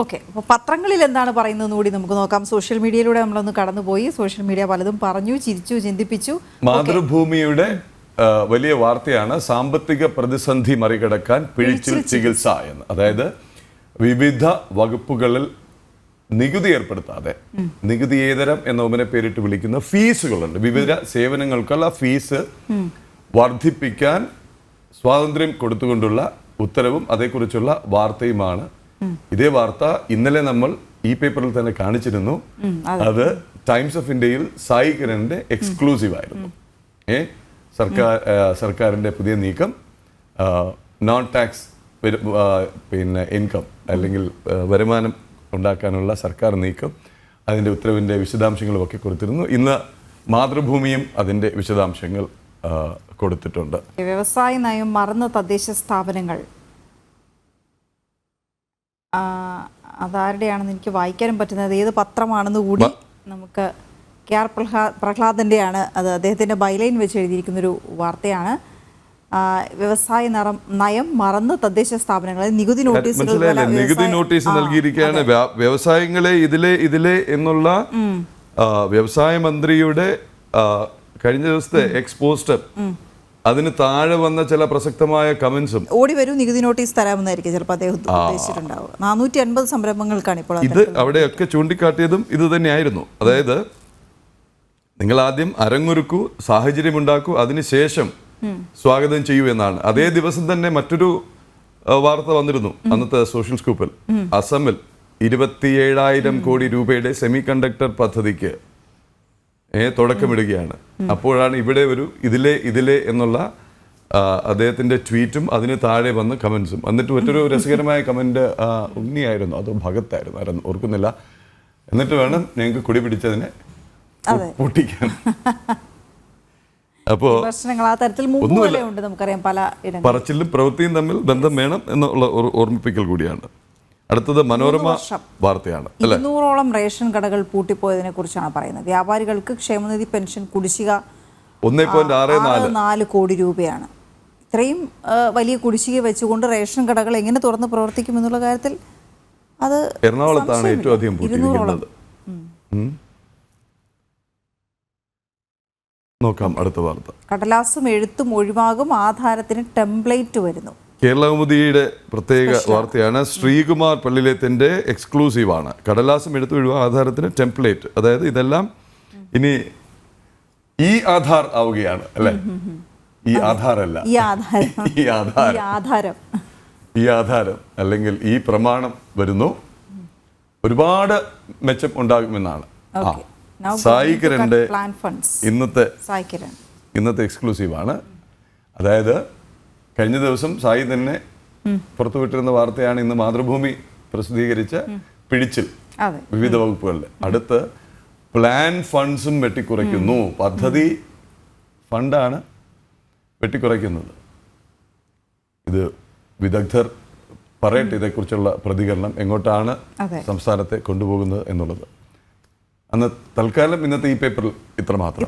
Okay, അപ്പോൾ പത്രങ്ങളിൽ എന്താണ് പറയുന്നതെന്ന് കൂടി നമുക്ക് നോക്കാം. സോഷ്യൽ മീഡിയയിലൂടെ നമ്മളൊന്ന് കടന്നുപോയി. സോഷ്യൽ മീഡിയ പലതും പറഞ്ഞു, ചിരിച്ചു, ചിന്തിപ്പിച്ചു. മാതൃഭൂമിയുടെ വലിയ വാർത്തയാണ് സാമ്പത്തിക പ്രതിസന്ധി മറികടക്കാൻ പിഴിച്ചിൽ ചികിത്സ എന്ന്. അതായത് വിവിധ വകുപ്പുകളിൽ നികുതി ഏർപ്പെടുത്താതെ നികുതിയേതരം എന്ന ഒന്നിനെ പേരിട്ട് വിളിക്കുന്ന ഫീസുകളുണ്ട്. വിവിധ സേവനങ്ങൾക്കുള്ള ഫീസ് വർദ്ധിപ്പിക്കാൻ സ്വാതന്ത്ര്യം കൊടുത്തുകൊണ്ടുള്ള ഉത്തരവും അതേക്കുറിച്ചുള്ള വാർത്തയുമാണ്. ഇതേ വാർത്ത ഇന്നലെ നമ്മൾ ഈ പേപ്പറിൽ തന്നെ കാണിച്ചിരുന്നു. അത് ടൈംസ് ഓഫ് ഇന്ത്യയിൽ സായി കിരണിന്റെ എക്സ്ക്ലൂസീവ് ആയിരുന്നു. സർക്കാരിന്റെ പുതിയ നീക്കം, നോൺ ടാക്സ് ഇൻകം അല്ലെങ്കിൽ വരുമാനം ഉണ്ടാക്കാനുള്ള സർക്കാർ നീക്കം, അതിൻ്റെ ഉത്തരവിൻ്റെ വിശദാംശങ്ങളും ഒക്കെ കൊടുത്തിരുന്നു. ഇന്ന് മാതൃഭൂമിയും അതിൻ്റെ വിശദാംശങ്ങൾ കൊടുത്തിട്ടുണ്ട്. വ്യവസായ നയം മറന്ന തദ്ദേശ സ്ഥാപനങ്ങൾ, അതാരുടെയാണെന്ന് എനിക്ക് വായിക്കാനും പറ്റുന്നത്, ഏത് പത്രമാണെന്ന് കൂടി നമുക്ക് KR പ്രഹ്ലാദൻ്റെയാണ് അത്. അദ്ദേഹത്തിൻ്റെ ബൈലൈൻ വെച്ച് എഴുതിയിരിക്കുന്നൊരു വാർത്തയാണ്. വ്യവസായ നയം മറന്ന് തദ്ദേശ സ്ഥാപനങ്ങൾ നികുതി നോട്ടീസ് നൽകിയിരിക്കുകയാണ്. വ്യവസായങ്ങളെ ഇതിലെ എന്നുള്ള വ്യവസായ മന്ത്രിയുടെ കഴിഞ്ഞ ദിവസത്തെ എക്സ്പോസ്റ്റർ, അതിന് താഴെ വന്ന ചില പ്രസക്തമായ കമന്റ്സും ഓടി വരും നികുതി നോട്ടീസ് തരാമെന്നായിരിക്കും ചിലപ്പോൾ അദ്ദേഹം ഉദ്ദേശിച്ചിട്ടുണ്ടാവുക. 450 സംരംഭങ്ങൾക്കാണ് ഇപ്പോൾ ഇത് അവിടെയൊക്കെ ചൂണ്ടിക്കാട്ടിയതും ഇത് തന്നെയായിരുന്നു. അതായത് നിങ്ങൾ ആദ്യം അരങ്ങൊരുക്കൂ, സാഹചര്യമുണ്ടാക്കൂ, അതിനുശേഷം സ്വാഗതം ചെയ്യൂ എന്നാണ്. അതേ ദിവസം തന്നെ മറ്റൊരു വാർത്ത വന്നിരുന്നു അന്നത്തെ സോഷ്യൽ സ്കൂപ്പിൽ. അസമിൽ 27,000 കോടി രൂപയുടെ സെമി കണ്ടക്ടർ പദ്ധതിക്ക് തുടക്കമിടുകയാണ്. അപ്പോഴാണ് ഇവിടെ ഒരു ഇതിലെ എന്നുള്ള അദ്ദേഹത്തിന്റെ ട്വീറ്റും അതിന് താഴെ വന്ന കമന്റ്സും. എന്നിട്ട് മറ്റൊരു രസകരമായ കമന്റ് ഉണ്ണിയായിരുന്നു, അതോ ഭഗത്തായിരുന്നു, ആരെന്ന് ഓർക്കുന്നില്ല. എന്നിട്ട് വേണം ഞങ്ങൾക്ക് കുടി പിടിച്ചതിനെ പൊട്ടിക്കാൻ. അപ്പോ പറച്ചിലും പ്രവൃത്തിയും തമ്മിൽ ബന്ധം വേണം എന്നുള്ള ഓർമ്മിപ്പിക്കൽ കൂടിയാണ്. അടുത്തത് മനോരമ വാർത്തയാണ്. 200ഓളം റേഷൻ കടകൾ പൂട്ടിപ്പോയതിനെ കുറിച്ചാണ് പറയുന്നത്. വ്യാപാരികൾക്ക് ക്ഷേമനിധി പെൻഷൻ കുടിശ്ശിക 1.64 കോടി രൂപയാണ്. ഇത്രയും വലിയ കുടിശ്ശിക വെച്ചുകൊണ്ട് റേഷൻ കടകൾ എങ്ങനെ തുറന്ന് പ്രവർത്തിക്കും എന്നുള്ള കാര്യത്തിൽ അത് എറണാകുളത്താണ് ഏറ്റവും അധികം പൂട്ടിയിരിക്കുന്നത്. നോക്കാം അടുത്ത വാർത്ത. കടലാസും എഴുത്തും ഒഴിവാകും, ആധാരത്തിന് ടെംപ്ലേറ്റ് വരുന്നു. കേരളകൗമുദിയുടെ പ്രത്യേക വാർത്തയാണ്. ശ്രീകുമാർ പള്ളിയിലേത്തിന്റെ എക്സ്ക്ലൂസീവാണ്. കടലാസും എഴുത്തും ഒഴിവാകും, ആധാരത്തിന് ടെംപ്ലേറ്റ്. അതായത് ഇതെല്ലാം ഇനി ഈ ആധാർ ആവുകയാണ് അല്ലെ? ഈ ആധാരല്ല, ഈ ആധാരം അല്ലെങ്കിൽ ഈ പ്രമാണം വരുന്നു. ഒരുപാട് മെച്ചം ഉണ്ടാകുമെന്നാണ് സായി കിരണിന്റെ ഇന്നത്തെ എക്സ്ക്ലൂസീവാണ്. അതായത് കഴിഞ്ഞ ദിവസം സായി തന്നെ പുറത്തുവിട്ടിരുന്ന വാർത്തയാണ് ഇന്ന് മാതൃഭൂമി പ്രസിദ്ധീകരിച്ച പിഴിച്ചിൽ വിവിധ വകുപ്പുകളിൽ. അടുത്ത് പ്ലാൻ ഫണ്ട്സും വെട്ടിക്കുറയ്ക്കുന്നു. പദ്ധതി ഫണ്ടാണ് വെട്ടിക്കുറയ്ക്കുന്നത്. ഇത് വിദഗ്ധർ പറയട്ടെ ഇതേക്കുറിച്ചുള്ള പ്രതികരണം, എങ്ങോട്ടാണ് സംസ്ഥാനത്തെ കൊണ്ടുപോകുന്നത് എന്നുള്ളത്. അന്ന് തൽക്കാലം ഇന്നത്തെ ഈ പേപ്പറിൽ ഇത്രമാത്രം.